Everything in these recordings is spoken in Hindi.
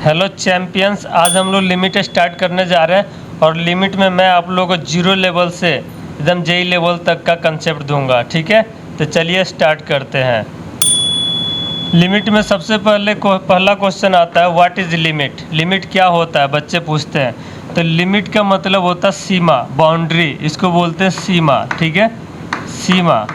हेलो चैम्पियंस, आज हम लोग लिमिट स्टार्ट करने जा रहे हैं और लिमिट में मैं आप लोगों को जीरो लेवल से एकदम जेई लेवल तक का कंसेप्ट दूंगा। ठीक है, तो चलिए स्टार्ट करते हैं। लिमिट में सबसे पहला क्वेश्चन आता है, व्हाट इज़ लिमिट। लिमिट क्या होता है, बच्चे पूछते हैं। तो लिमिट का मतलब होता है सीमा, बाउंड्री, इसको बोलते हैं सीमा। ठीक है, सीमा।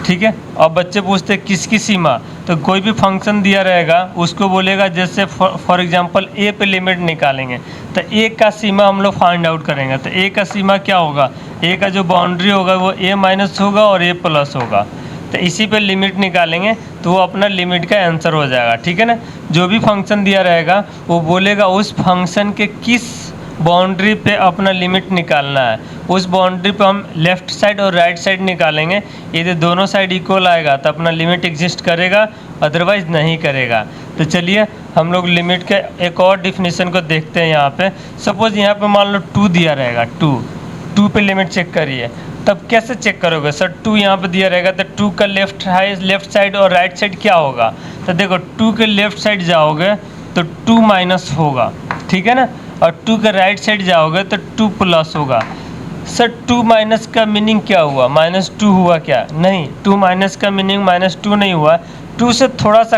ठीक है, और बच्चे पूछते हैं किसकी सीमा। तो कोई भी फंक्शन दिया रहेगा उसको बोलेगा, जैसे फॉर एग्जांपल ए पे लिमिट निकालेंगे तो ए का सीमा हम लोग फाइंड आउट करेंगे। तो ए का सीमा क्या होगा, ए का जो बाउंड्री होगा वो ए माइनस होगा और ए प्लस होगा। तो इसी पे लिमिट निकालेंगे तो वो अपना लिमिट का आंसर हो जाएगा। ठीक है ना, जो भी फंक्शन दिया रहेगा वो बोलेगा उस फंक्शन के किस बाउंड्री पे अपना लिमिट निकालना है। उस बाउंड्री पे हम लेफ़्ट साइड और राइट साइड निकालेंगे। यदि दोनों साइड इक्वल आएगा तो अपना लिमिट एग्जिस्ट करेगा, अदरवाइज़ नहीं करेगा। तो चलिए हम लोग लिमिट के एक और डिफिनीशन को देखते हैं। यहाँ पे सपोज़ यहाँ पे मान लो 2 दिया रहेगा, 2 पे लिमिट चेक करिए। तब कैसे चेक करोगे सर, 2 यहाँ पे दिया रहेगा तो 2 का लेफ़्ट साइड और राइट साइड क्या होगा। तो देखो 2 के लेफ़्ट साइड जाओगे तो 2 माइनस होगा, ठीक है ना, और 2 के राइट साइड जाओगे तो 2 प्लस होगा। सर 2 माइनस का मीनिंग क्या हुआ, -2 हुआ क्या? नहीं, 2 माइनस का मीनिंग -2 नहीं हुआ। 2 से थोड़ा सा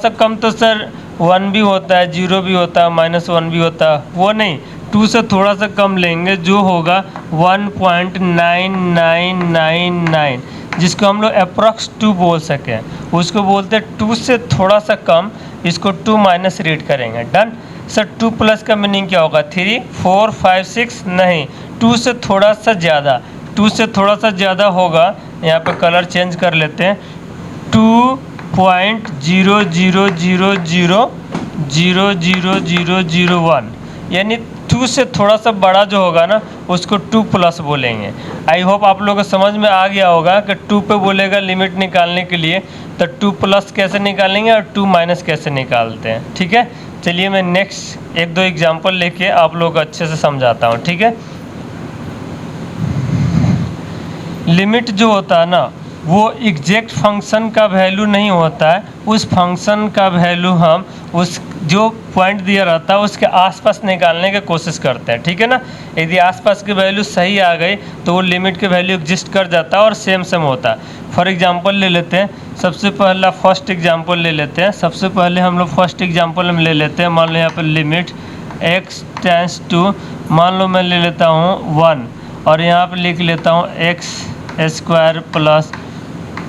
कम तो सर 1 भी होता है, 0 भी होता है, -1 भी होता है, वो नहीं। 2 से थोड़ा सा कम लेंगे जो होगा 1.9999, जिसको हम लोग अप्रॉक्स 2 बोल सकें, उसको बोलते हैं 2 से थोड़ा सा कम। इसको 2 माइनस रीड करेंगे। डन। सर 2 प्लस का मीनिंग क्या होगा, 3, 4, 5, 6? नहीं, 2 से थोड़ा सा ज़्यादा, 2 से थोड़ा सा ज़्यादा होगा। यहाँ पे कलर चेंज कर लेते हैं, 2.00000001, यानी 2 से थोड़ा सा बड़ा जो होगा ना उसको 2 प्लस बोलेंगे। आई होप आप लोगों को समझ में आ गया होगा कि 2 पे बोलेगा लिमिट निकालने के लिए तो 2 प्लस कैसे निकालेंगे और 2 माइनस कैसे निकालते हैं। ठीक है, चलिए मैं नेक्स्ट 1-2 एग्जांपल लेके आप लोगों को अच्छे से समझाता हूँ। ठीक है, लिमिट जो होता है ना वो एग्जैक्ट फंक्शन का वैल्यू नहीं होता है। उस फंक्शन का वैल्यू हम उस जो पॉइंट दिया रहता है उसके आसपास निकालने की कोशिश करते हैं। ठीक है ना, यदि आसपास की वैल्यू सही आ गई तो वो लिमिट के वैल्यू एग्जिस्ट कर जाता है और सेम होता है। फॉर एग्जांपल ले लेते हैं, सबसे पहला फर्स्ट एग्जांपल ले लेते हैं। सबसे पहले हम लोग फर्स्ट एग्जांपल में ले लेते हैं, मान लो यहाँ पर लिमिट x टेंस टू, मान लो मैं ले लेता हूँ 1 और यहाँ पर लिख लेता हूँ x² प्लस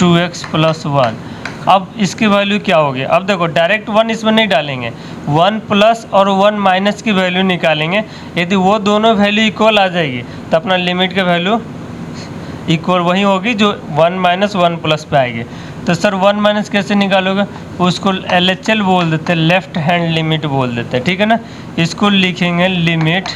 2x प्लस 1। अब इसकी वैल्यू क्या होगी, अब देखो डायरेक्ट 1 इसमें नहीं डालेंगे, 1 प्लस और 1 माइनस की वैल्यू निकालेंगे। यदि वो दोनों वैल्यू इक्वल आ जाएगी तो अपना लिमिट की वैल्यू इक्वल वही होगी जो 1 माइनस 1 प्लस पे आएगी। तो सर 1 माइनस कैसे निकालोगे, उसको LHL बोल देते हैं, लेफ्ट हैंड लिमिट बोल देते हैं। ठीक है ना, इसको लिखेंगे limit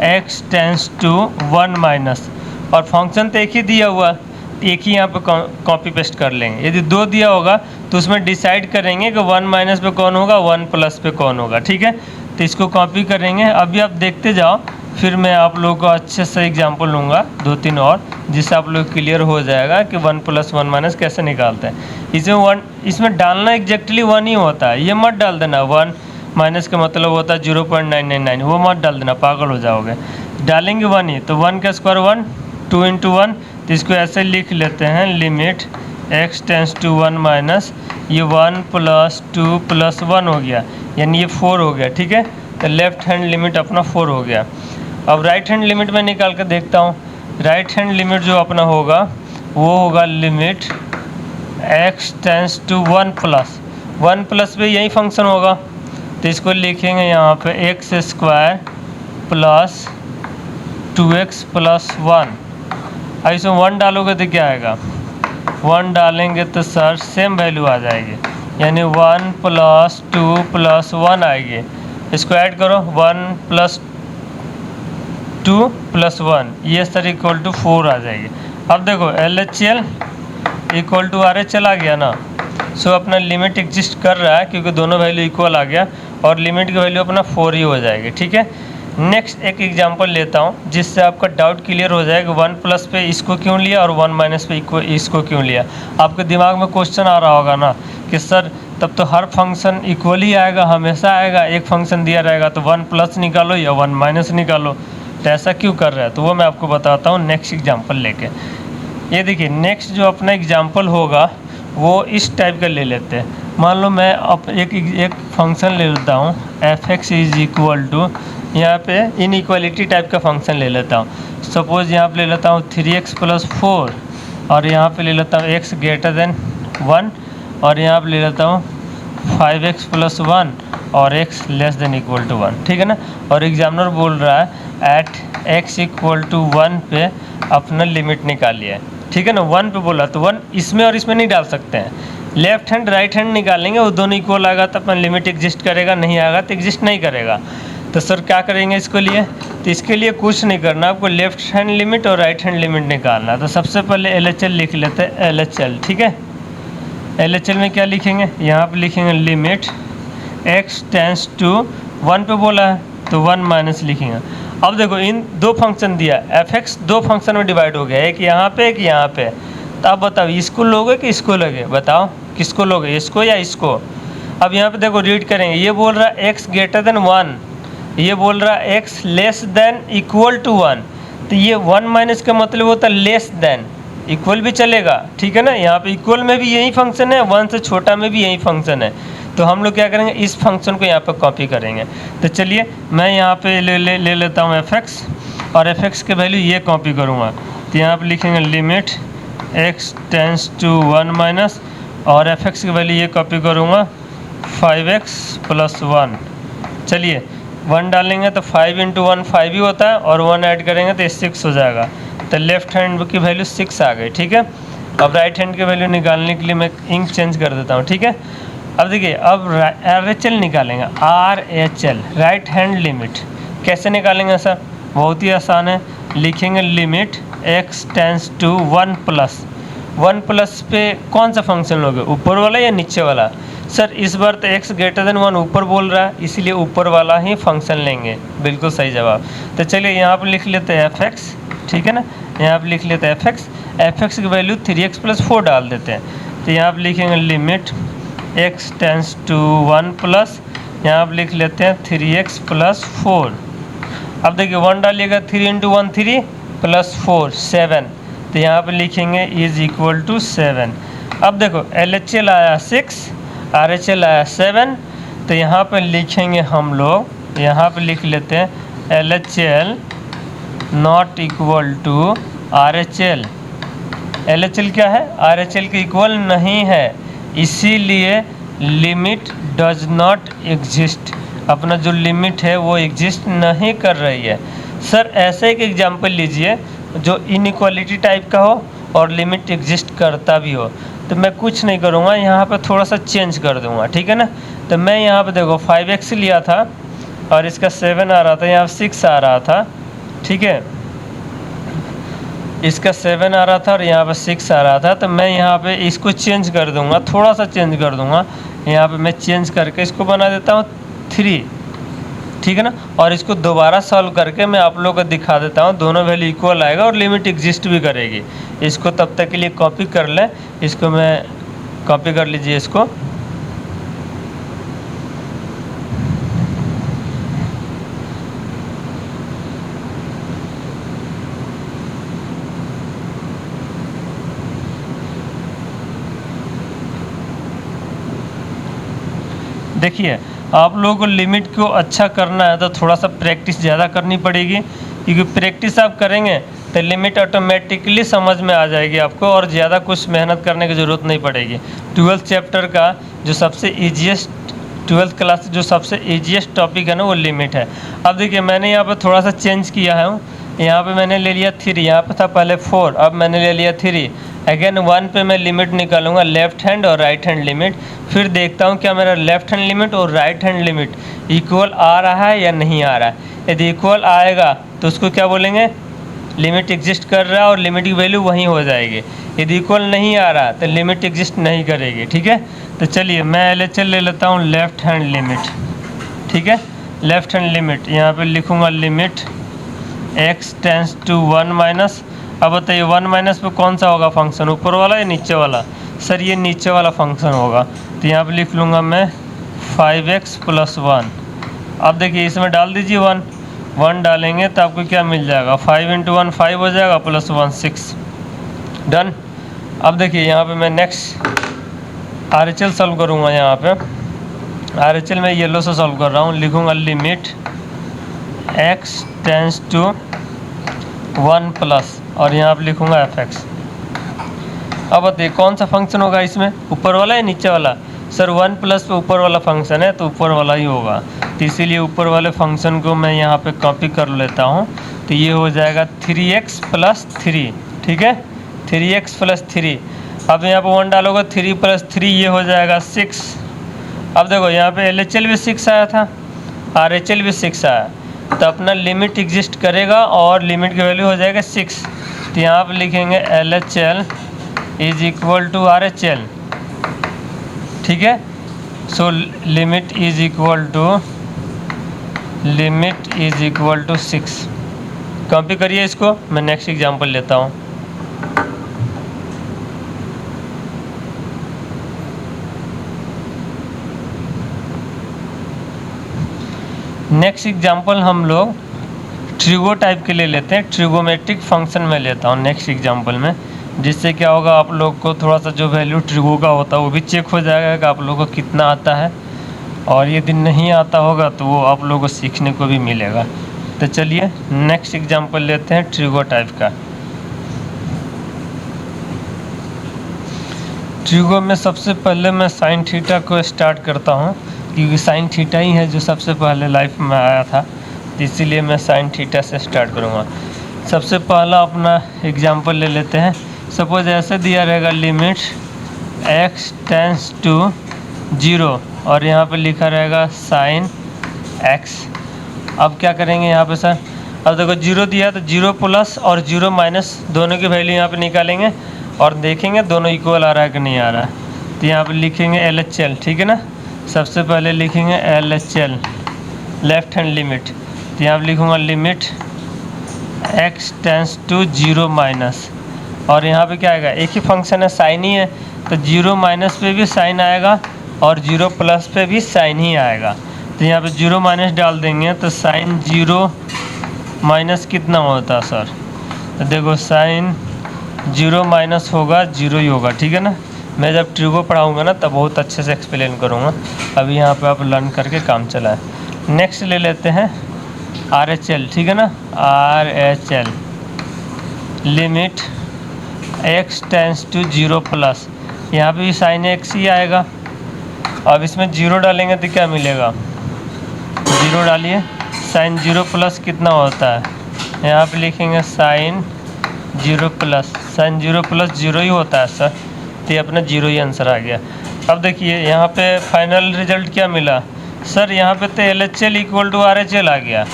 x tends to 1 minus, और फंक्शन तो एक ही दिया हुआ, एक ही यहाँ पे कॉपी पेस्ट कर लेंगे। यदि 2 दिया होगा तो उसमें डिसाइड करेंगे कि 1 माइनस पे कौन होगा, 1 प्लस पे कौन होगा। ठीक है, तो इसको कॉपी करेंगे। अभी आप देखते जाओ, फिर मैं आप लोगों को अच्छे से एग्जांपल लूँगा 2-3 और, जिससे आप लोग क्लियर हो जाएगा कि 1 प्लस 1 माइनस कैसे निकालते हैं। इसमें डालना एग्जैक्टली 1 ही होता है, ये मत डाल देना 1 माइनस का मतलब होता है 0.999, वो मत डाल देना, पागल हो जाओगे। डालेंगे 1 ही, तो 1 का स्क्वायर 1, 2 × 1, तो इसको ऐसे लिख लेते हैं limit x tends to 1 minus, ये 1 प्लस 2 प्लस 1 हो गया, यानी ये 4 हो गया। ठीक है, तो लेफ्ट हैंड लिमिट अपना 4 हो गया। अब राइट हैंड लिमिट में निकाल कर देखता हूँ। राइट हैंड लिमिट जो अपना होगा वो होगा limit x tends to 1 plus पे यही फंक्शन होगा, तो इसको लिखेंगे यहाँ पे x² प्लस 2x प्लस 1। अब इसमें 1 डालोगे तो क्या आएगा, 1 डालेंगे तो सर सेम वैल्यू आ जाएगी, यानी 1 प्लस 2 प्लस 1 आएगी। इसको ऐड करो, 1 प्लस 2 प्लस 1, ये सर इक्वल टू 4 आ जाएगी। अब देखो LHL इक्वल टू RH आ गया ना, सो अपना लिमिट एग्जिस्ट कर रहा है क्योंकि दोनों वैल्यू इक्वल आ गया और लिमिट की वैल्यू अपना 4 ही हो जाएगी। ठीक है, नेक्स्ट एक एग्जांपल लेता हूँ जिससे आपका डाउट क्लियर हो जाएगा 1 प्लस पे इसको क्यों लिया और 1 माइनस पे इसको क्यों लिया। आपके दिमाग में क्वेश्चन आ रहा होगा ना कि सर तब तो हर फंक्शन इक्वल ही आएगा, हमेशा आएगा। एक फंक्शन दिया रहेगा तो 1 प्लस निकालो या 1 माइनस निकालो, तो ऐसा क्यों कर रहा है, तो वो मैं आपको बताता हूँ नेक्स्ट एग्जांपल लेके। ये देखिए नेक्स्ट जो अपना एग्जांपल होगा वो इस टाइप का ले लेते हैं। मान लो मैं अब एक फंक्शन ले लेता हूँ f x is equal to, यहाँ पे इनइक्वालिटी टाइप का फंक्शन ले लेता हूँ। सपोज यहाँ पे ले लेता हूँ 3x + 4 और यहाँ पे ले लेता हूँ x ग्रेटर देन 1 और यहाँ पे ले लेता हूँ 5x + 1 और x less than equal to 1, ठीक है ना। और एग्जामिनर बोल रहा है एट x = 1 पे अपना लिमिट निकालिए, ठीक है ना। 1 पे बोला तो 1 इसमें और इसमें नहीं डाल सकते हैं, लेफ्ट हैंड राइट हैंड निकालेंगे, वो दोनों इक्वल आएगा तो अपना लिमिट एग्जिस्ट करेगा, नहीं आएगा तो एग्जिस्ट नहीं करेगा। तो सर क्या करेंगे इसके लिए, तो इसके लिए कुछ नहीं करना, आपको लेफ्ट हैंड लिमिट और राइट हैंड लिमिट निकालना। तो सबसे पहले LHL लिख लेते हैं, LHL, ठीक है। LHL में क्या लिखेंगे, यहाँ पे लिखेंगे लिमिट x टेंस टू 1 पे बोला है तो 1 माइनस लिखेंगे। अब देखो इन दो फंक्शन दिया, fx दो फंक्शन में डिवाइड हो गया, एक यहाँ पे एक यहाँ पे। तो आप बताओ इसको लोगे कि इसको लोगे, बताओ किसको लोगे, इसको या इसको। अब यहाँ पे देखो रीड करेंगे, ये बोल रहा है x ग्रेटर देन 1, ये बोल रहा है x less than equal to 1। तो ये 1 माइनस का मतलब होता है लेस देन, इक्वल भी चलेगा, ठीक है ना। यहाँ पे इक्वल में भी यही फंक्शन है, 1 से छोटा में भी यही फंक्शन है। तो हम लोग क्या करेंगे, इस फंक्शन को यहाँ पर कॉपी करेंगे। तो चलिए मैं यहाँ पे ले लेता हूँ fx और fx के वैल्यू ये कॉपी करूँगा। तो यहाँ पे लिखेंगे limit x tends to 1 minus और fx की वैल्यू ये कॉपी करूँगा 5x + 1। चलिए 1 डालेंगे तो 5 × 1 5 ही होता है और 1 ऐड करेंगे तो 6 हो जाएगा। तो लेफ्ट हैंड की वैल्यू 6 आ गई, ठीक है। अब राइट हैंड की वैल्यू निकालने के लिए मैं इंक चेंज कर देता हूँ, ठीक है। अब देखिए अब RHL निकालेंगे, RHL राइट हैंड लिमिट कैसे निकालेंगे सर, बहुत ही आसान है। लिखेंगे limit x tends to 1 plus पे कौन सा फंक्शन लोगे, ऊपर वाला या नीचे वाला। सर इस बार तो x ग्रेटर देन 1 ऊपर बोल रहा है, इसीलिए ऊपर वाला ही फंक्शन लेंगे, बिल्कुल सही जवाब। तो चलिए यहाँ पर लिख लेते हैं fx, ठीक है ना। यहाँ पर लिख लेते हैं fx की वैल्यू 3x + 4 डाल देते हैं। तो यहाँ पर लिखेंगे limit x tends to 1 plus, यहाँ पर लिख लेते हैं 3x + 4। अब देखिए 1 डालिएगा, 3 × 1 3 + 4 7। तो यहाँ पर लिखेंगे इज इक्वल टू 7। अब देखो LHL आया 6, RHL आया 7। तो यहाँ पर लिखेंगे हम लोग, यहाँ पर लिख लेते हैं LHL not equal to RHL। LHL क्या है, RHL के इक्वल नहीं है, इसीलिए लिमिट डज नॉट एग्जिस्ट, अपना जो लिमिट है वो एग्जिस्ट नहीं कर रही है। सर ऐसे एक एग्जांपल लीजिए जो इनइक्वालिटी टाइप का हो और लिमिट एग्जिस्ट करता भी हो। तो मैं कुछ नहीं करूँगा, यहाँ पर थोड़ा सा चेंज कर दूँगा, ठीक है ना। तो मैं यहाँ पे देखो 5x लिया था और इसका 7 आ रहा था, यहाँ 6 आ रहा था, ठीक है। इसका 7 आ रहा था और यहाँ पे 6 आ रहा था। तो मैं यहाँ पे इसको चेंज कर दूँगा, थोड़ा सा चेंज कर दूँगा। यहाँ पे मैं चेंज करके इसको बना देता हूँ 3, ठीक है ना। और इसको दोबारा सॉल्व करके मैं आप लोगों को दिखा देता हूँ, दोनों वैल्यू इक्वल आएगा और लिमिट एग्जिस्ट भी करेगी। इसको तब तक के लिए कॉपी कर लें, इसको मैं कॉपी कर लीजिए इसको। देखिए आप लोगों को लिमिट को अच्छा करना है तो थोड़ा सा प्रैक्टिस ज़्यादा करनी पड़ेगी, क्योंकि प्रैक्टिस आप करेंगे तो लिमिट ऑटोमेटिकली समझ में आ जाएगी आपको और ज़्यादा कुछ मेहनत करने की ज़रूरत नहीं पड़ेगी। 12th चैप्टर का जो सबसे ईजीएस्ट, 12th क्लास जो सबसे ईजीएस्ट टॉपिक है ना वो लिमिट है। अब देखिए मैंने यहाँ पर थोड़ा सा चेंज किया है, यहाँ पे मैंने ले लिया 3, यहाँ पे था पहले 4, अब मैंने ले लिया 3। अगेन 1 पे मैं लिमिट निकालूंगा, लेफ्ट हैंड और राइट हैंड लिमिट। फिर देखता हूँ क्या मेरा लेफ्ट हैंड लिमिट और राइट हैंड लिमिट इक्वल आ रहा है या नहीं आ रहा है। यदि इक्वल आएगा तो उसको क्या बोलेंगे, लिमिट एग्जिस्ट कर रहा है और लिमिट की वैल्यू वहीं हो जाएगी। यदि इक्वल नहीं आ रहा तो लिमिट एग्जिस्ट नहीं करेगी, ठीक है। तो चलिए मैं LHL ले लेता हूँ लेफ्ट हैंड लिमिट, ठीक है। लेफ्ट हैंड लिमिट यहाँ पे लिखूँगा limit x tends to 1 minus. अब बताइए 1 माइनस पे कौन सा होगा फंक्शन, ऊपर वाला या नीचे वाला। सर ये नीचे वाला फंक्शन होगा, तो यहाँ पे लिख लूँगा मैं 5x + 1। अब देखिए इसमें डाल दीजिए 1 डालेंगे तो आपको क्या मिल जाएगा, 5 × 1 5 हो जाएगा, +1 6। डन। अब देखिए यहाँ पे मैं नेक्स्ट RHL सॉल्व करूँगा। यहाँ पे RHL में येलो से सॉल्व कर रहा हूँ। लिखूँगा लिमिट x टेंस टू 1+ और यहाँ पे लिखूँगा fx। अब बताइए कौन सा फंक्शन होगा इसमें, ऊपर वाला या नीचे वाला? सर 1+ पे ऊपर वाला फंक्शन है तो ऊपर वाला ही होगा, तो इसीलिए ऊपर वाले फंक्शन को मैं यहाँ पे कॉपी कर लेता हूँ। तो ये हो जाएगा 3x + 3, ठीक है, 3x + 3। अब यहाँ पे 1 डालोगे 3 + 3 ये हो जाएगा 6। अब देखो यहाँ पे LHL भी 6 आया था, RHL भी 6 आया, तो अपना लिमिट एग्जिस्ट करेगा और लिमिट की वैल्यू हो जाएगा 6। तो यहाँ पे लिखेंगे LHL = RHL, ठीक है। So limit = 6। कॉपी करिए इसको, मैं नेक्स्ट एग्जांपल लेता हूँ। नेक्स्ट एग्जांपल हम लोग ट्रिगो टाइप के ले लेते हैं, ट्रिगोमेट्रिक फंक्शन में लेता हूँ नेक्स्ट एग्जांपल में, जिससे क्या होगा आप लोग को थोड़ा सा जो वैल्यू ट्रिगो का होता है वो भी चेक हो जाएगा कि आप लोगों को कितना आता है, और यदि नहीं आता होगा तो वो आप लोगों को सीखने को भी मिलेगा। तो चलिए नेक्स्ट एग्जांपल लेते हैं ट्रिगो टाइप का। ट्रिगो में सबसे पहले मैं साइन थीटा को स्टार्ट करता हूँ, क्योंकि साइन थीटा ही है जो सबसे पहले लाइफ में आया था, तो इसीलिए मैं साइन थीटा से स्टार्ट करूँगा। सबसे पहला अपना एग्जांपल ले लेते हैं। सपोज ऐसे दिया रहेगा लिमिट x टेंस टू 0 और यहाँ पे लिखा रहेगा साइन x। अब क्या करेंगे यहाँ पे सर, अब देखो 0 दिया तो 0+ और 0- दोनों की वैल्यू यहाँ पे निकालेंगे और देखेंगे दोनों इक्वल आ रहा है कि नहीं आ रहा है। तो यहाँ पे लिखेंगे LHL, ठीक है ना। सबसे पहले लिखेंगे LHL लेफ्ट हैंड लिमिट, तो यहाँ पे लिखूँगा लिमिट x टेंस टू 0- और यहाँ पे क्या आएगा, एक ही फंक्शन है, साइन ही है, तो 0- पे भी साइन आएगा और 0+ पे भी साइन ही आएगा। तो यहाँ पे 0- डाल देंगे तो साइन 0- कितना होता है सर, तो देखो साइन 0- होगा 0 ही होगा, ठीक है ना। मैं जब ट्रिगो पढ़ाऊँगा ना तब बहुत अच्छे से एक्सप्लेन करूँगा, अभी यहाँ पे आप लर्न करके काम चलाएं। नेक्स्ट ले लेते हैं RHL, ठीक है ना। RHL limit x tends to 0+, यहाँ पे भी साइन x ही आएगा। अब इसमें 0 डालेंगे तो क्या मिलेगा, 0 डालिए, साइन 0+ कितना होता है, यहाँ पे लिखेंगे साइन 0+, साइन 0+ 0 ही होता है सर, तो ये अपना 0 ही आंसर आ गया। अब देखिए यहाँ पे फाइनल रिजल्ट क्या मिला सर, यहाँ पे तो LHL = RHL आ गया।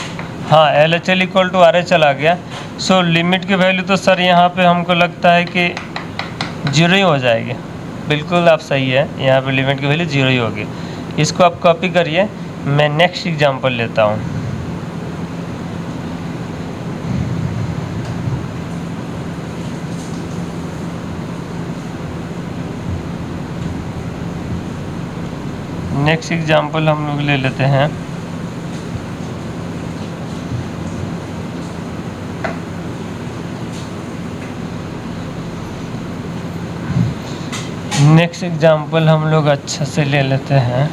हाँ, LHL = RHL आ गया। सो लिमिट की वैल्यू तो सर यहाँ पे हमको लगता है कि 0 ही हो जाएगी। बिल्कुल आप सही है, यहाँ पे लिमिट की वैल्यू 0 ही होगी। इसको आप कॉपी करिए, मैं नेक्स्ट एग्जांपल लेता हूँ। नेक्स्ट एग्जांपल हम लोग ले लेते हैं नेक्स्ट एग्जांपल हम लोग अच्छा से ले लेते हैं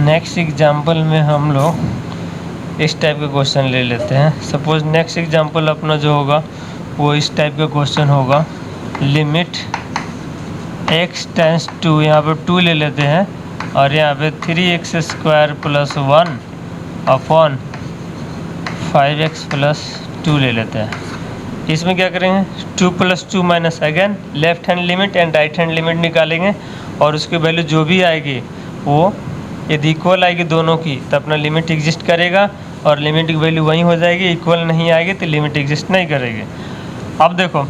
नेक्स्ट एग्जांपल में हम लोग इस टाइप का क्वेश्चन ले लेते हैं। सपोज नेक्स्ट एग्जांपल अपना जो होगा वो इस टाइप का क्वेश्चन होगा, लिमिट x टेंस टू, यहाँ पे 2 ले लेते हैं और यहाँ पे 3x² + 1 अपॉन 5x + 2 ले लेते हैं। इसमें क्या करेंगे, 2 + 2 - again left hand limit and right hand limit निकालेंगे और उसकी वैल्यू जो भी आएगी वो यदि इक्वल आएगी दोनों की तो अपना लिमिट एग्जिस्ट करेगा और लिमिट की वैल्यू वहीं हो जाएगी। इक्वल नहीं आएगी तो लिमिट एग्जिस्ट नहीं करेगी। अब देखो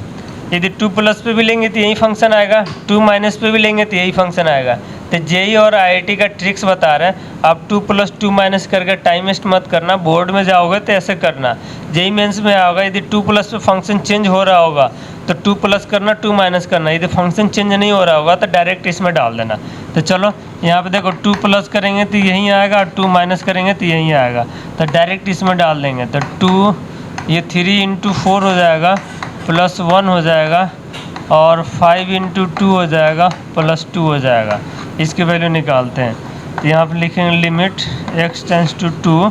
यदि 2+ पे भी लेंगे तो यही फंक्शन आएगा, 2- पे भी लेंगे तो यही फंक्शन आएगा। तो जेई और आईआईटी का ट्रिक्स बता रहे हैं। आप 2 + 2 माइनस करके टाइम वेस्ट मत करना, बोर्ड में जाओगे तो ऐसे करना। जेई मेंस में आओगा, यदि 2 प्लस पे फंक्शन चेंज हो रहा होगा तो 2 प्लस करना, 2 माइनस करना। यदि फंक्शन चेंज नहीं हो रहा होगा तो डायरेक्ट इसमें डाल देना। तो चलो यहाँ पे देखो 2 प्लस करेंगे तो यहीं आएगा और 2 माइनस करेंगे तो यहीं आएगा, तो डायरेक्ट इसमें डाल देंगे। तो 2 ये 3 × 4 हो जाएगा +1 हो जाएगा और 5 × 2 हो जाएगा +2 हो जाएगा। इसकी वैल्यू निकालते हैं। तो यहाँ पर लिखेंगे लिमिट x टेंस टू 2।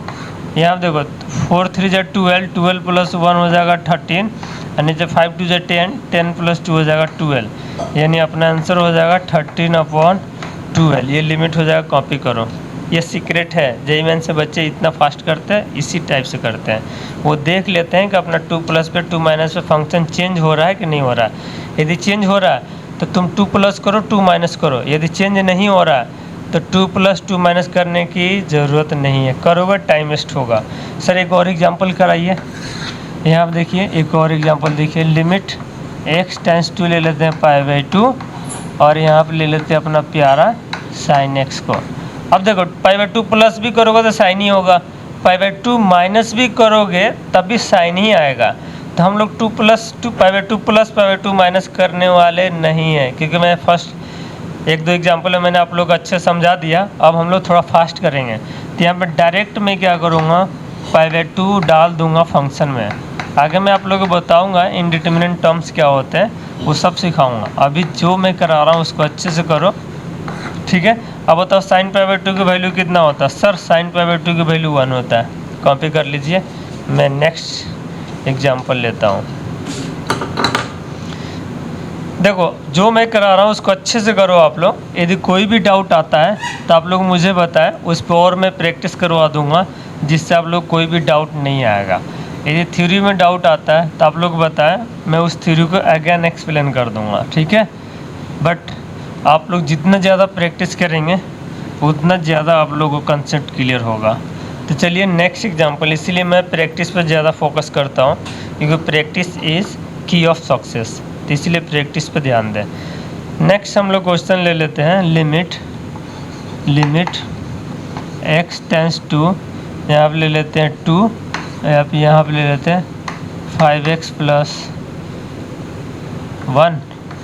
यहाँ पर देखो 4 × 3 = 12, 12 + 1 हो जाएगा 13 और नीचे 5 × 2 = 10, 10 + 2 हो जाएगा 12। यानी अपना आंसर हो जाएगा 13/12। ये लिमिट हो जाएगा, कॉपी करो। ये सीक्रेट है, जेईई मेंस से बच्चे इतना फास्ट करते हैं, इसी टाइप से करते हैं। वो देख लेते हैं कि अपना 2 प्लस पे 2 माइनस पे फंक्शन चेंज हो रहा है कि नहीं हो रहा है। यदि चेंज हो रहा है तो तुम 2 प्लस करो, 2 माइनस करो। यदि चेंज नहीं हो रहा है तो 2 + 2 माइनस करने की ज़रूरत नहीं है, करोगे टाइम वेस्ट होगा। सर एक और एग्जांपल कराइए। यहाँ पर देखिए एक और एग्जांपल देखिए, लिमिट x टेंस टू ले लेते हैं π/2 और यहाँ पर ले लेते हैं अपना प्यारा sin x को। अब देखो π/2 प्लस भी करोगे तो साइन ही होगा, π/2 माइनस भी करोगे तब भी साइन ही आएगा। तो हम लोग 2 + 2 π/2 प्लस π/2 माइनस करने वाले नहीं हैं, क्योंकि मैं फर्स्ट 1-2 एग्जाम्पल मैंने आप लोग अच्छे समझा दिया। अब हम लोग थोड़ा फास्ट करेंगे। तो यहाँ पर डायरेक्ट मैं क्या करूँगा, π/2 डाल दूँगा फंक्शन में। आगे मैं आप लोगों को बताऊँगा इनडिटरमिनेट टर्म्स क्या होते हैं, वो सब सिखाऊँगा। अभी जो मैं करा रहा हूँ उसको अच्छे से करो, ठीक है। अब बताओ sin π/2 की वैल्यू कितना होता है। सर sin π/2 की वैल्यू 1 होता है। कॉपी कर लीजिए। मैं नेक्स्ट एग्जांपल लेता हूँ। देखो जो मैं करा रहा हूँ उसको अच्छे से करो आप लोग। यदि कोई भी डाउट आता है तो आप लोग मुझे बताएं, उस पर और मैं प्रैक्टिस करवा दूँगा, जिससे आप लोग कोई भी डाउट नहीं आएगा। यदि थ्योरी में डाउट आता है तो आप लोग बताएं, मैं उस थ्योरी को अगेन एक्सप्लेन कर दूँगा, ठीक है। बट आप लोग जितना ज़्यादा प्रैक्टिस करेंगे उतना ज़्यादा आप लोगों को कंसेप्ट क्लियर होगा। तो चलिए नेक्स्ट एग्जांपल, इसीलिए मैं प्रैक्टिस पर ज़्यादा फोकस करता हूँ, क्योंकि प्रैक्टिस इज़ की ऑफ सक्सेस, तो इसलिए प्रैक्टिस पर ध्यान दें। नेक्स्ट हम लोग क्वेश्चन ले लेते हैं, लिमिट x टेंस टू, यहाँ पर ले लेते हैं 2, यहाँ पर ले लेते हैं 5x + 1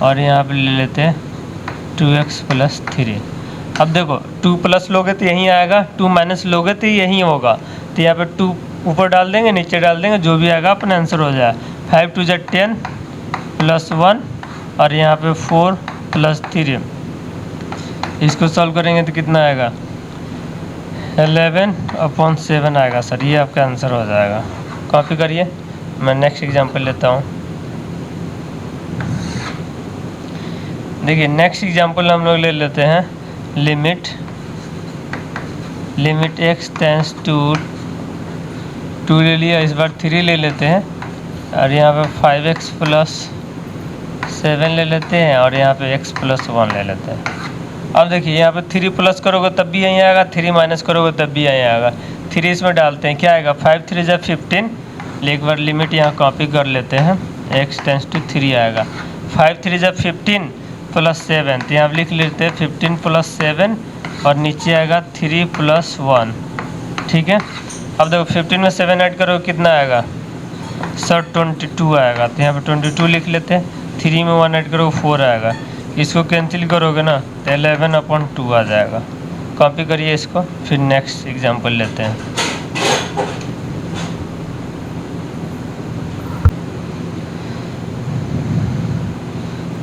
और यहाँ पर ले लेते हैं 2x + 3। अब देखो 2 प्लस लोगे तो यहीं आएगा, 2 माइनस लोगे तो यहीं होगा। तो यहाँ पे 2 ऊपर डाल देंगे, नीचे डाल देंगे, जो भी आएगा अपना आंसर हो जाएगा। 5 × 2 = 10 + 1 और यहाँ पे 4 + 3। इसको सॉल्व करेंगे तो कितना आएगा, 11/7 आएगा। सर ये आपका आंसर हो जाएगा। कॉपी करिए। मैं नेक्स्ट एग्जाम्पल लेता हूँ। देखिए नेक्स्ट एग्जांपल हम लोग ले लेते हैं, लिमिट x टेंस टू 2 ले लिया, इस बार 3 ले लेते हैं और यहाँ पे 5x + 7 ले लेते हैं और यहाँ पे x + 1 ले लेते हैं। अब देखिए यहाँ पे 3 प्लस करोगे तब भी यहीं आएगा, 3 माइनस करोगे तब भी यहीं आएगा। 3 इसमें डालते हैं, क्या आएगा, 5 × 3 = 15। एक बार लिमिट यहाँ कॉपी कर लेते हैं, x टेंस टू 3 आएगा। 5 × 3 = 15 + 7, तो यहाँ पर लिख लेते हैं 15 + 7 और नीचे आएगा 3 + 1, ठीक है। अब देखो 15 में 7 ऐड करो कितना आएगा, सर 22 आएगा। तो यहाँ पे 22 लिख लेते हैं, 3 में 1 ऐड करो 4 आएगा। इसको कैंसिल करोगे ना तो 11/2 आ जाएगा। कॉपी करिए इसको, फिर नेक्स्ट एग्जाम्पल लेते हैं।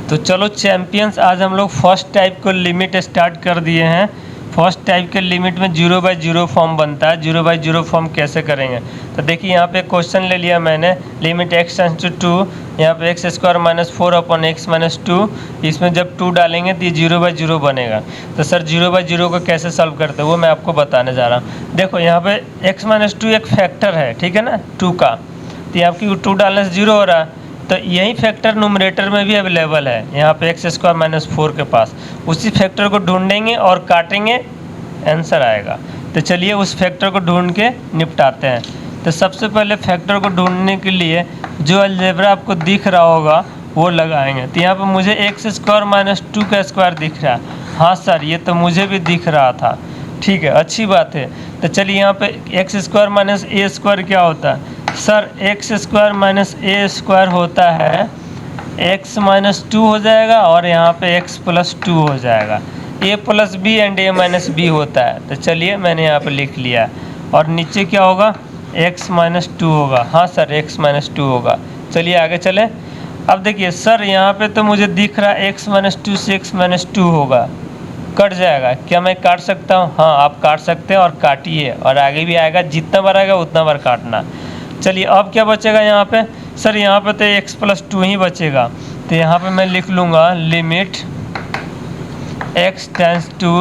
तो चलो चैम्पियंस, आज हम लोग फर्स्ट टाइप को लिमिट स्टार्ट कर दिए हैं। फर्स्ट टाइप के लिमिट में 0/0 फॉर्म बनता है। 0/0 फॉर्म कैसे करेंगे, तो देखिए यहाँ पे क्वेश्चन ले लिया मैंने, लिमिट x टेंस टू 2, यहाँ पे x² - 4/x - 2। इसमें जब 2 डालेंगे तो ये 0/0 बनेगा। तो सर 0/0 को कैसे सॉल्व करते हैं वो मैं आपको बताने जा रहा हूँ। देखो यहाँ पे x - 2 एक फैक्टर है, ठीक है ना, 2 का। तो यहाँ की 2 डालने से 0 हो रहा है, तो यही फैक्टर न्यूमरेटर में भी अवेलेबल है, यहाँ पे x² - 4 के पास। उसी फैक्टर को ढूंढेंगे और काटेंगे, आंसर आएगा। तो चलिए उस फैक्टर को ढूंढ के निपटाते हैं। तो सबसे पहले फैक्टर को ढूंढने के लिए जो अलजेब्रा आपको दिख रहा होगा वो लगाएंगे। तो यहाँ पे मुझे x² - 2 का स्क्वायर दिख रहा है। हाँ सर, ये तो मुझे भी दिख रहा था। ठीक है, अच्छी बात है। तो चलिए यहाँ पे एक्स स्क्वायर माइनस ए स्क्वायर क्या होता है? सर एक्स स्क्वायर माइनस ए स्क्वायर होता है एक्स माइनस 2 हो जाएगा और यहाँ पे एक्स प्लस 2 हो जाएगा। A plus B and A minus B होता है। तो चलिए मैंने यहाँ पे लिख लिया। और नीचे क्या होगा? एक्स माइनस 2 होगा। हाँ सर, एक्स माइनस 2 होगा। चलिए आगे चलें। अब देखिए सर, यहाँ पे तो मुझे दिख रहा है एक्स माइनस 2 से एक्स माइनस 2 होगा, कट जाएगा। क्या मैं काट सकता हूँ? हाँ, आप काट सकते हैं और काटिए, और आगे भी आएगा। जितना बार आएगा उतना बार काटना। चलिए अब क्या बचेगा यहाँ पे? सर यहाँ पे तो एक्स प्लस 2 ही बचेगा। तो यहाँ पे मैं लिख लूँगा लिमिट एक्स टेंस टू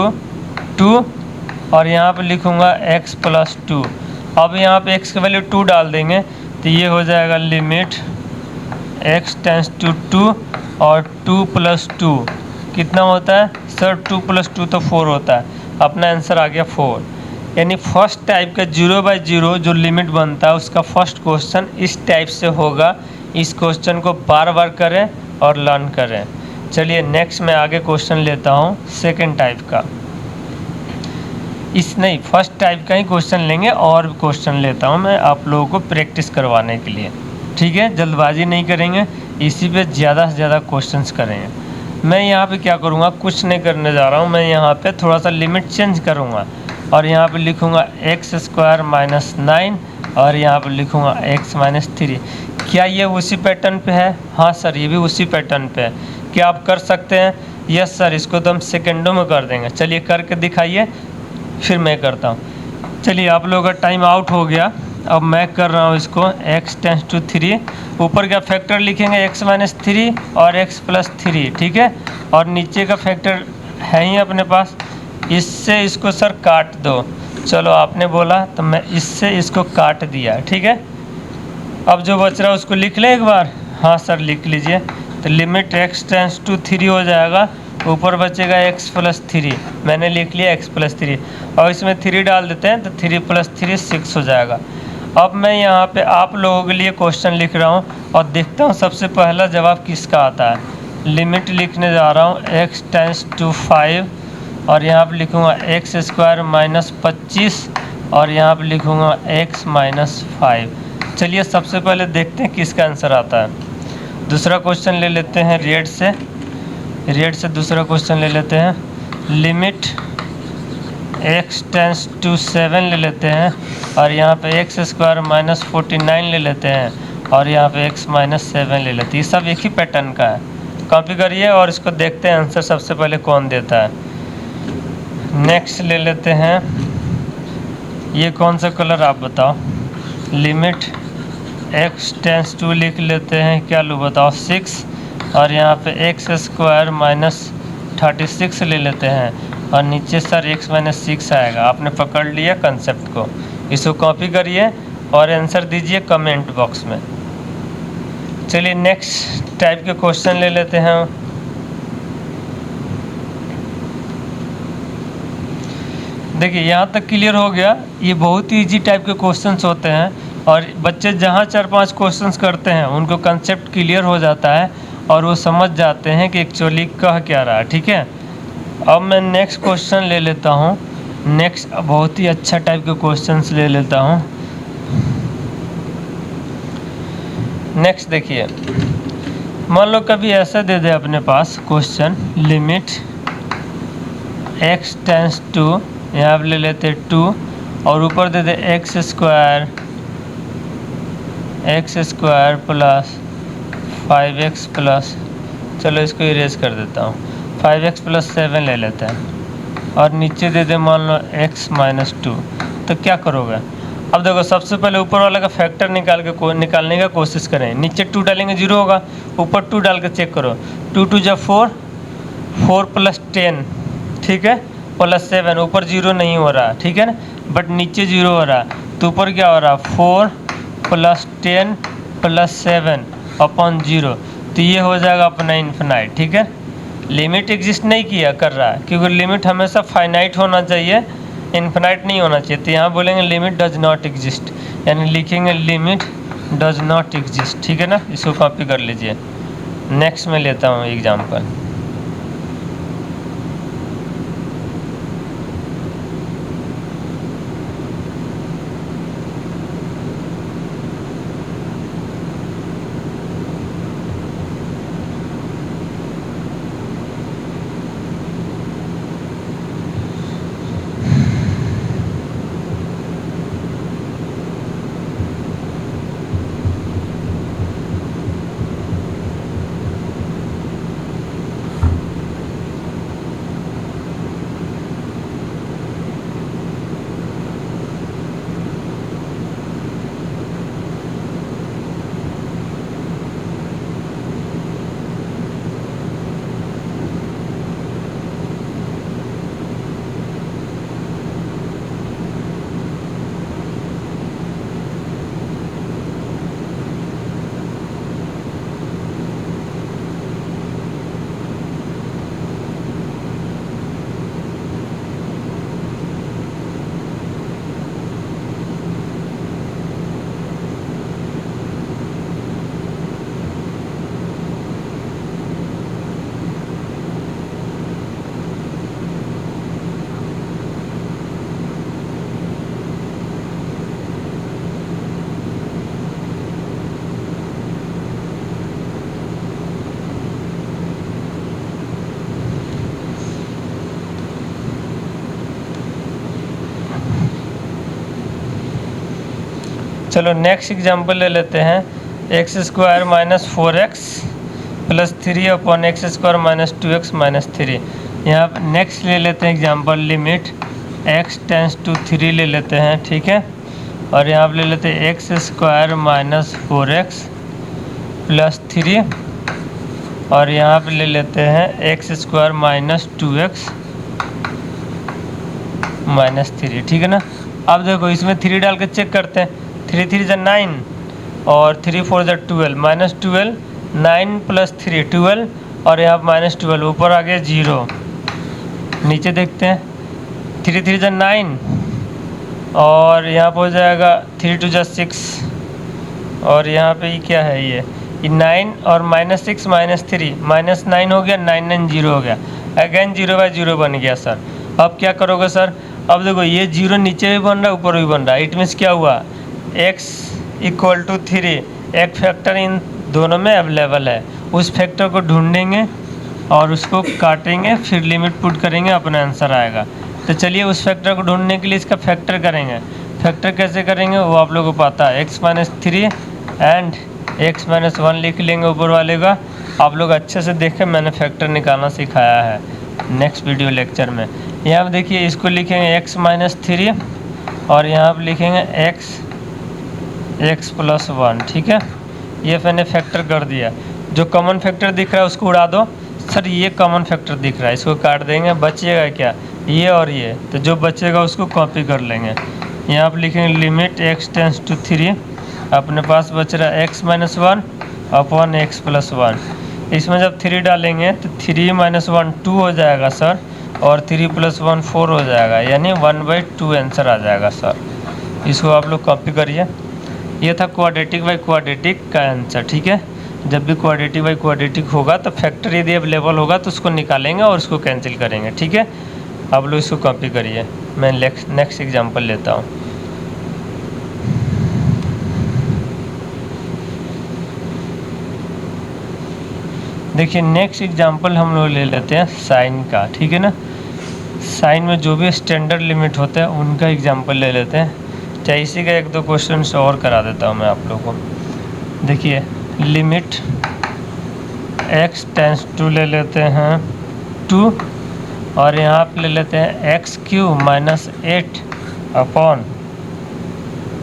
2 और यहाँ पे लिखूँगा एक्स प्लस 2। अब यहाँ पे एक्स की वैल्यू 2 डाल देंगे तो ये हो जाएगा लिमिट एक्स टेंस टू 2 और 2 प्लस 2 कितना होता है? सर 2 प्लस 2 तो 4 होता है। अपना आंसर आ गया 4। यानी फर्स्ट टाइप का 0/0 जो लिमिट बनता है उसका फर्स्ट क्वेश्चन इस टाइप से होगा। इस क्वेश्चन को बार बार करें और लर्न करें। चलिए नेक्स्ट मैं आगे क्वेश्चन लेता हूँ सेकंड टाइप का। फर्स्ट टाइप का ही क्वेश्चन लेंगे, और क्वेश्चन लेता हूँ मैं आप लोगों को प्रैक्टिस करवाने के लिए। ठीक है, जल्दबाजी नहीं करेंगे, इसी पे ज़्यादा से ज़्यादा क्वेश्चंस करेंगे। मैं यहाँ पे क्या करूँगा? कुछ नहीं करने जा रहा हूँ। मैं यहाँ पे थोड़ा सा लिमिट चेंज करूँगा और यहाँ पे लिखूँगा एक्स स्क्वायर माइनस 9 और यहाँ पे लिखूँगा एक्स माइनस 3। क्या ये उसी पैटर्न पे है? हाँ सर, ये भी उसी पैटर्न पे है। क्या आप कर सकते हैं? यस सर, इसको तो हम सेकेंडों में कर देंगे। चलिए करके दिखाइए, फिर मैं करता हूँ। चलिए आप लोगों का टाइम आउट हो गया। अब मैं कर रहा हूँ इसको x टेंस टू 3। ऊपर का फैक्टर लिखेंगे x माइनस 3 और x प्लस 3। ठीक है, और नीचे का फैक्टर है ही अपने पास। इससे इसको सर काट दो। चलो आपने बोला तो मैं इससे इसको काट दिया। ठीक है, अब जो बच रहा है उसको लिख लें एक बार। हाँ सर, लिख लीजिए। तो लिमिट x टेंस टू 3 हो जाएगा, ऊपर बचेगा x प्लस 3। मैंने लिख लिया x प्लस 3 और इसमें 3 डाल देते हैं तो 3 प्लस 3 6 हो जाएगा। अब मैं यहाँ पे आप लोगों के लिए क्वेश्चन लिख रहा हूँ और देखता हूँ सबसे पहला जवाब किसका आता है। लिमिट लिखने जा रहा हूँ x टेंस टू 5 और यहाँ पे लिखूँगा एक्स स्क्वायर माइनस 25 और यहाँ पे लिखूँगा x माइनस 5। चलिए सबसे पहले देखते हैं किसका आंसर आता है। दूसरा क्वेश्चन ले लेते हैं रेड से दूसरा क्वेश्चन ले लेते हैं। लिमिट x टेंस टू 7 ले लेते हैं और यहाँ पे एक्स स्क्वायर माइनस 49 ले लेते हैं और यहाँ पे x माइनस 7 ले लेते हैं। ये सब एक ही पैटर्न का है। कॉपी करिए और इसको देखते हैं आंसर सबसे पहले कौन देता है। नेक्स्ट ले लेते हैं, ये कौन सा कलर आप बताओ। लिमिट x टेंस टू लिख लेते हैं, क्या लो बताओ 6 और यहाँ पे एक्स स्क्वायर माइनस 36 ले लेते हैं और नीचे सर x माइनस 6 आएगा। आपने पकड़ लिया कंसेप्ट को, इसको कॉपी करिए और आंसर दीजिए कमेंट बॉक्स में। चलिए नेक्स्ट टाइप के क्वेश्चन ले लेते हैं। देखिए यहाँ तक क्लियर हो गया। ये बहुत ही ईजी टाइप के क्वेश्चंस होते हैं और बच्चे जहाँ 4-5 क्वेश्चंस करते हैं उनको कंसेप्ट क्लियर हो जाता है और वो समझ जाते हैं कि एक्चुअली कह क्या रहा है। ठीक है, अब मैं नेक्स्ट क्वेश्चन ले लेता हूँ। नेक्स्ट बहुत ही अच्छा टाइप के क्वेश्चंस ले लेता हूँ। नेक्स्ट देखिए, मान लो कभी ऐसा दे दे अपने पास question, limit x tends to, यहाँ पर ले लेते 2 और ऊपर दे दे x square plus 5x plus, चलो इसको इरेज कर देता हूँ, 5x प्लस 7 ले लेते हैं और नीचे दे दे मान लो x माइनस 2। तो क्या करोगे? अब देखो सबसे पहले ऊपर वाला का फैक्टर निकालने का कोशिश करें। नीचे 2 डालेंगे 0 होगा, ऊपर 2 डाल के चेक करो। 2 2 जा 4, 4 प्लस 10, ठीक है, प्लस 7, ऊपर 0 नहीं हो रहा, ठीक है ना, बट नीचे 0 हो रहा। तो ऊपर क्या हो रहा? 4 प्लस 10 प्लस 7 अपॉन 0। तो ये हो जाएगा अपना इन्फिनाइट। ठीक है, लिमिट एग्जिस्ट नहीं किया कर रहा है क्योंकि लिमिट हमेशा फाइनाइट होना चाहिए, इन्फिनाइट नहीं होना चाहिए। तो यहाँ बोलेंगे लिमिट डज नॉट एग्जिस्ट, यानी लिखेंगे लिमिट डज नॉट एग्जिस्ट। ठीक है ना, इसको कॉपी कर लीजिए। नेक्स्ट में लेता हूँ एग्जाम्पल। चलो नेक्स्ट एग्जांपल ले लेते हैं, x square minus 4x plus 3 upon x square minus 2x minus 3। यहाँ पर नेक्स्ट ले लेते हैं example, limit x tends to 3 ले लेते हैं, ठीक है। और यहाँ पर ले लेते हैं x square minus 4x plus 3 और यहाँ पे ले लेते हैं x square minus 2x minus 3, ठीक है ना। अब देखो इसमें 3 डाल के चेक करते हैं, 3 3 जा 9 और 3 4 जा 12, माइनस 12, 9 प्लस 3 12 और यहाँ माइनस 12, ऊपर आ गया 0। नीचे देखते हैं, 3 3 जा 9 और यहाँ पर हो जाएगा 3 2 जा 6 और यहाँ पे ये क्या है, ये 9 और माइनस 6 माइनस 3, माइनस 9 हो गया, 9 9 0 हो गया, अगेन 0 बाई 0 बन गया सर। अब क्या करोगे सर, अब देखो ये 0 नीचे भी बन रहा है ऊपर भी बन रहा है, इट मीन्स क्या हुआ, x इक्वल टू 3, एक फैक्टर इन दोनों में अवेलेबल है। उस फैक्टर को ढूंढेंगे और उसको काटेंगे, फिर लिमिट पुट करेंगे, अपना आंसर आएगा। तो चलिए उस फैक्टर को ढूंढने के लिए इसका फैक्टर करेंगे। फैक्टर कैसे करेंगे वो आप लोगों को पता है, x minus 3 and x minus 1 लिख लेंगे ऊपर वाले का। आप लोग अच्छे से देखें, मैंने फैक्टर निकालना सिखाया है नेक्स्ट वीडियो लेक्चर में। यहाँ पर देखिए इसको लिखेंगे x माइनस 3 और यहाँ पर लिखेंगे x प्लस 1, ठीक है। ये मैंने फैक्टर कर दिया। जो कॉमन फैक्टर दिख रहा है उसको उड़ा दो। सर ये कॉमन फैक्टर दिख रहा है, इसको काट देंगे, बचिएगा क्या, ये और ये, तो जो बचेगा उसको कॉपी कर लेंगे। यहाँ पर लिखेंगे लिमिट x टेंस टू 3, अपने पास बच रहा है x minus 1 upon x plus 1। इसमें जब 3 डालेंगे तो 3 माइनस 1 2 हो जाएगा सर, और 3 प्लस 1 4 हो जाएगा, यानी 1/2 आंसर आ जाएगा सर। इसको आप लोग कॉपी करिए। ये था क्वाड्रेटिक बाई क्वाड्रेटिक का आंसर, ठीक है। जब भी क्वाड्रेटिक बाई क्वाड्रेटिक होगा तो फैक्टर यदि अवेलेबल होगा तो उसको निकालेंगे और उसको कैंसिल करेंगे, ठीक है। आप लोग इसको कॉपी करिए। मैं नेक्स्ट एग्जांपल लेता हूँ। देखिए नेक्स्ट एग्जांपल हम लोग ले लेते हैं साइन का, ठीक है ना। साइन में जो भी स्टैंडर्ड लिमिट होता है उनका एग्जांपल ले लेते हैं। चाहे इसी का 1 2 क्वेश्चन और करा देता हूँ मैं आप लोगों को। देखिए लिमिट x टेंस टू ले लेते हैं 2 और यहाँ पे ले लेते हैं x³ minus 8 upon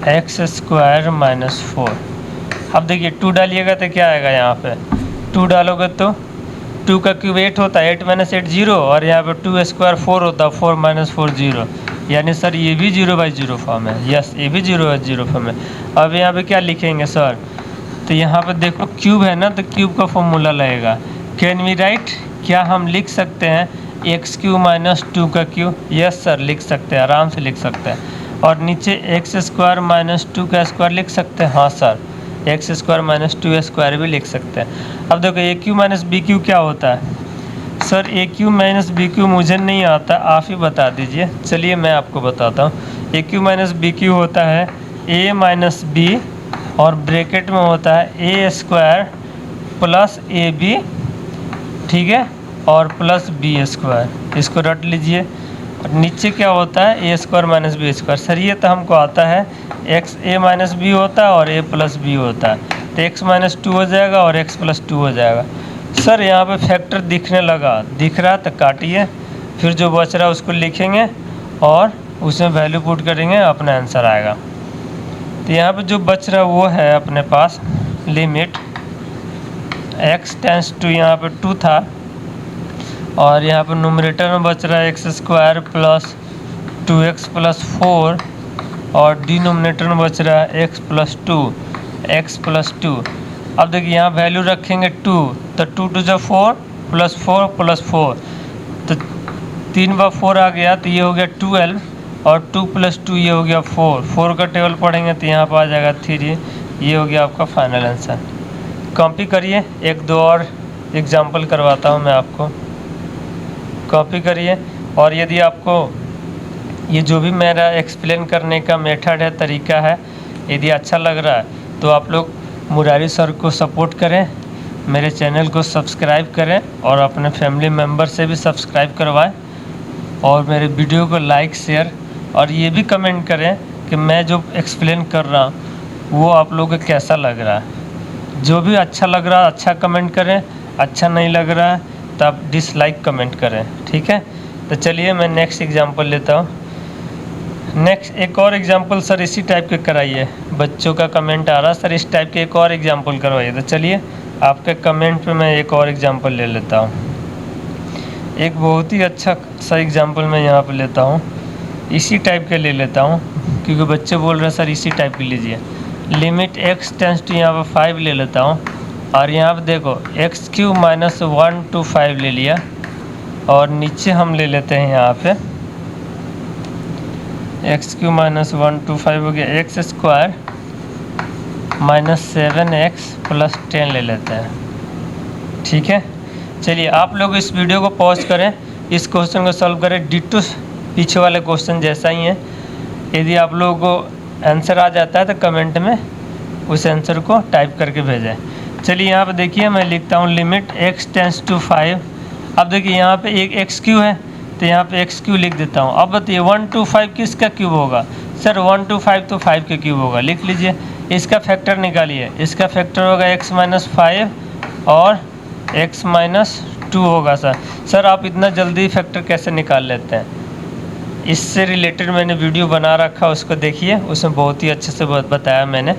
x square minus 4। अब देखिए 2 डालिएगा तो क्या आएगा, यहाँ पे 2 डालोगे तो 2 का क्यूब 8 होता है, 8 माइनस 8 0, और यहाँ पे 2 स्क्वायर 4 होता है, 4 माइनस 4 0, यानी सर ये भी 0/0 फॉर्म है। यस, ये भी 0/0 फॉर्म है। अब यहाँ पे क्या लिखेंगे सर, तो यहाँ पे देखो क्यूब है ना, तो क्यूब का फॉर्मूला लगेगा। कैन वी राइट, क्या हम लिख सकते हैं x³ माइनस 2 का क्यूब? यस सर लिख सकते हैं, आराम से लिख सकते हैं। और नीचे एक्स स्क्वायर माइनस 2 का स्क्वायर लिख सकते हैं, हाँ sir x square minus 2 square भी लिख सकते हैं। अब देखो AQ माइनस BQ क्या होता है सर, AQ माइनस BQ मुझे नहीं आता, आप ही बता दीजिए। चलिए मैं आपको बताता हूँ। AQ माइनस BQ होता है A माइनस B और ब्रैकेट में होता है A स्क्वायर प्लस AB, ठीक है, और प्लस B स्क्वायर, इसको रट लीजिए। और नीचे क्या होता है A square minus B square. Sir ये तो हमको आता है, एक्स A माइनस B होता है और A प्लस B होता है, तो x माइनस 2 हो जाएगा और x प्लस 2 हो जाएगा। सर यहाँ पे फैक्टर दिखने लगा, दिख रहा तो काटिए, फिर जो बच रहा है उसको लिखेंगे और उसमें वैल्यू पुट करेंगे, अपना आंसर आएगा। तो यहाँ पे जो बच रहा है वो है अपने पास लिमिट x टेंस टू, यहाँ पे 2 था और यहाँ पे न्यूमरेटर में बच रहा है x square plus 2x plus 4 और डिनोमिनेटर में बच रहा है x प्लस 2, x प्लस 2। अब देखिए यहाँ वैल्यू रखेंगे 2, तो 2 2 जा 4 प्लस 4 प्लस 4, तो 3 बार 4 आ गया, तो ये हो गया 12 और 2 प्लस 2 ये हो गया 4 का टेबल पढ़ेंगे तो यहाँ पर आ जाएगा 3। ये हो गया आपका फाइनल आंसर। कॉपी करिए, 1 2 और एग्जाम्पल करवाता हूँ मैं आपको, कॉपी करिए। और यदि आपको ये जो भी मेरा एक्सप्लेन करने का मेथड है, तरीका है, यदि अच्छा लग रहा है तो आप लोग मुरारी सर को सपोर्ट करें, मेरे चैनल को सब्सक्राइब करें और अपने फैमिली मेम्बर से भी सब्सक्राइब करवाएं, और मेरे वीडियो को लाइक शेयर और ये भी कमेंट करें कि मैं जो एक्सप्लेन कर रहा हूँ वो आप लोगों को कैसा लग रहा है। जो भी अच्छा लग रहा है अच्छा कमेंट करें, अच्छा नहीं लग रहा है तो आप डिसलाइक कमेंट करें, ठीक है। तो चलिए मैं नेक्स्ट एग्जांपल लेता हूँ। नेक्स्ट एक और एग्जांपल सर इसी टाइप के कराइए। बच्चों का कमेंट आ रहा सर इस टाइप के एक और एग्जांपल करवाइए। तो चलिए आपके कमेंट पे मैं एक और एग्जांपल ले लेता हूँ। एक बहुत ही अच्छा सा एग्जांपल मैं यहाँ पे लेता हूँ, इसी टाइप के ले लेता हूँ क्योंकि बच्चे बोल रहे हैं सर इसी टाइप के लीजिए। लिमिट x टेंस टू यहाँ पर 5 ले लेता हूँ और यहाँ पे देखो x³ - 1 to 5 ले लिया और नीचे हम ले लेते हैं यहाँ पे x³ - 1 to 5 हो गया, x² - 7x + 10 ले लेते हैं, ठीक है। चलिए आप लोग इस वीडियो को पॉज करें, इस क्वेश्चन को सॉल्व करें। डिटो पीछे वाले क्वेश्चन जैसा ही है। यदि आप लोगों को आंसर आ जाता है तो कमेंट में उस आंसर को टाइप करके भेजें। चलिए यहाँ पे देखिए मैं लिखता हूँ लिमिट x टेंस टू 5। अब देखिए यहाँ पे एक x³ है तो यहाँ पे x³ लिख देता हूँ। अब बताइए 1 to 5 किसका क्यूब होगा? सर 1 to 5 तो 5 का क्यूब होगा, लिख लीजिए। इसका फैक्टर निकालिए, इसका फैक्टर होगा x - 5 और x - 2 होगा। सर आप इतना जल्दी फैक्टर कैसे निकाल लेते हैं? इससे रिलेटेड मैंने वीडियो बना रखा, उसको देखिए, उसमें बहुत ही अच्छे से बताया मैंने।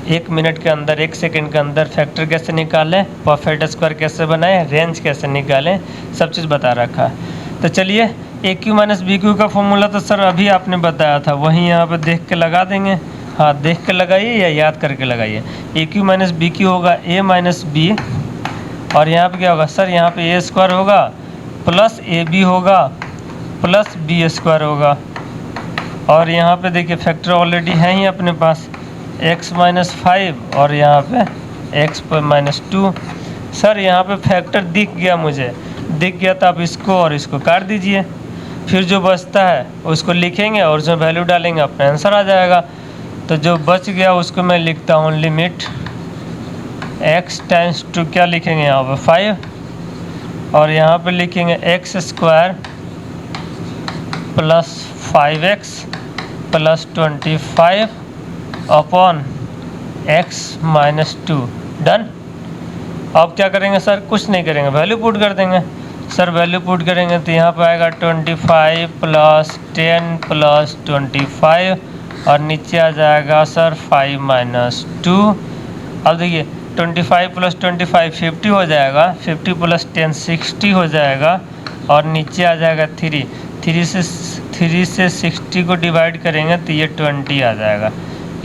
1 मिनट के अंदर 1 सेकंड के अंदर फैक्टर कैसे निकालें, परफेक्ट स्क्वायर कैसे बनाएं, रेंज कैसे निकालें, सब चीज़ बता रखा है। तो चलिए AQ - BQ का फॉर्मूला तो सर अभी आपने बताया था, वहीं यहाँ पे देख के लगा देंगे। हाँ देख के लगाइए या याद करके लगाइए। AQ - BQ होगा A - B और यहाँ पे क्या होगा सर, यहाँ पे A² होगा प्लस AB होगा प्लस B² होगा। और यहाँ पे देखिए फैक्टर ऑलरेडी है ही अपने पास, x - 5 और यहाँ पे x - 2। सर यहाँ पे फैक्टर दिख गया, मुझे दिख गया तो आप इसको और इसको काट दीजिए, फिर जो बचता है उसको लिखेंगे और उसमें वैल्यू डालेंगे, अपना आंसर आ जाएगा। तो जो बच गया उसको मैं लिखता हूँ लिमिट x टेंस टू क्या लिखेंगे यहाँ पे 5 और यहाँ पे लिखेंगे x² + 5x + 25 upon x - 2। Done. अब क्या करेंगे सर, कुछ नहीं करेंगे, वैल्यू पुट कर देंगे। सर वैल्यू पुट करेंगे तो यहाँ पर आएगा 25 + 10 + 25 और नीचे आ जाएगा सर 5 - 2। अब देखिए 25 + 25 50 हो जाएगा, 50 + 10 60 हो जाएगा और नीचे आ जाएगा 3 से 60 को डिवाइड करेंगे तो ये 20 आ जाएगा।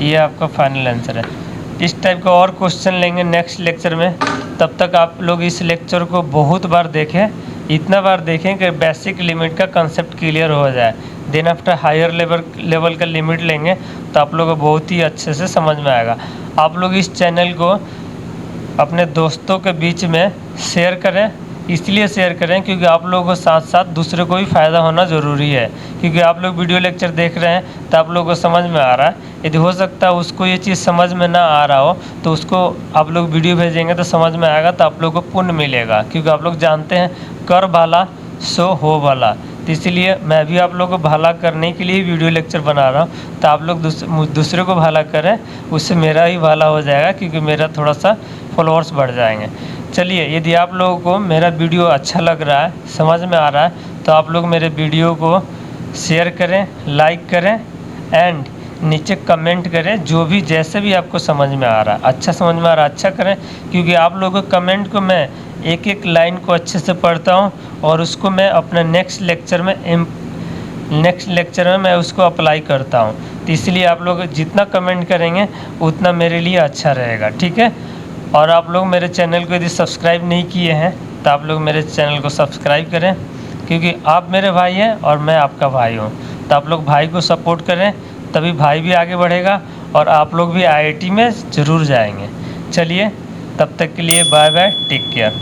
ये आपका फाइनल आंसर है। इस टाइप का और क्वेश्चन लेंगे नेक्स्ट लेक्चर में। तब तक आप लोग इस लेक्चर को बहुत बार देखें, इतना बार देखें कि बेसिक लिमिट का कंसेप्ट क्लियर हो जाए। देन आफ्टर हायर लेवल का लिमिट लेंगे तो आप लोगों को बहुत ही अच्छे से समझ में आएगा। आप लोग इस चैनल को अपने दोस्तों के बीच में शेयर करें, इसलिए शेयर करें क्योंकि आप लोगों को साथ साथ दूसरे को भी फ़ायदा होना ज़रूरी है। क्योंकि आप लोग वीडियो लेक्चर देख रहे हैं तो आप लोगों को समझ में आ रहा है, यदि हो सकता है उसको ये चीज़ समझ में ना आ रहा हो तो उसको आप लोग वीडियो भेजेंगे तो समझ में आएगा, तो आप लोगों को पुण्य मिलेगा। क्योंकि आप लोग जानते हैं कर भला सो हो भला, तो इसीलिए मैं भी आप लोगों को भला करने के लिए वीडियो लेक्चर बना रहा हूँ। तो आप लोग दूसरे को भला करें, उससे मेरा ही भला हो जाएगा क्योंकि मेरा थोड़ा सा फॉलोअर्स बढ़ जाएंगे। चलिए यदि आप लोगों को मेरा वीडियो अच्छा लग रहा है, समझ में आ रहा है, तो आप लोग मेरे वीडियो को शेयर करें, लाइक करें एंड नीचे कमेंट करें। जो भी जैसे भी आपको समझ में आ रहा है, अच्छा समझ में आ रहा है अच्छा करें, क्योंकि आप लोगों के कमेंट को मैं एक एक लाइन को अच्छे से पढ़ता हूँ और उसको मैं अपने नेक्स्ट लेक्चर में मैं उसको अप्लाई करता हूँ। तो इसलिए आप लोग जितना कमेंट करेंगे उतना मेरे लिए अच्छा रहेगा, ठीक है। और आप लोग मेरे चैनल को यदि सब्सक्राइब नहीं किए हैं तो आप लोग मेरे चैनल को सब्सक्राइब करें, क्योंकि आप मेरे भाई हैं और मैं आपका भाई हूँ। तो आप लोग भाई को सपोर्ट करें, तभी भाई भी आगे बढ़ेगा और आप लोग भी IIT में ज़रूर जाएंगे। चलिए तब तक के लिए बाय बाय, टेक केयर।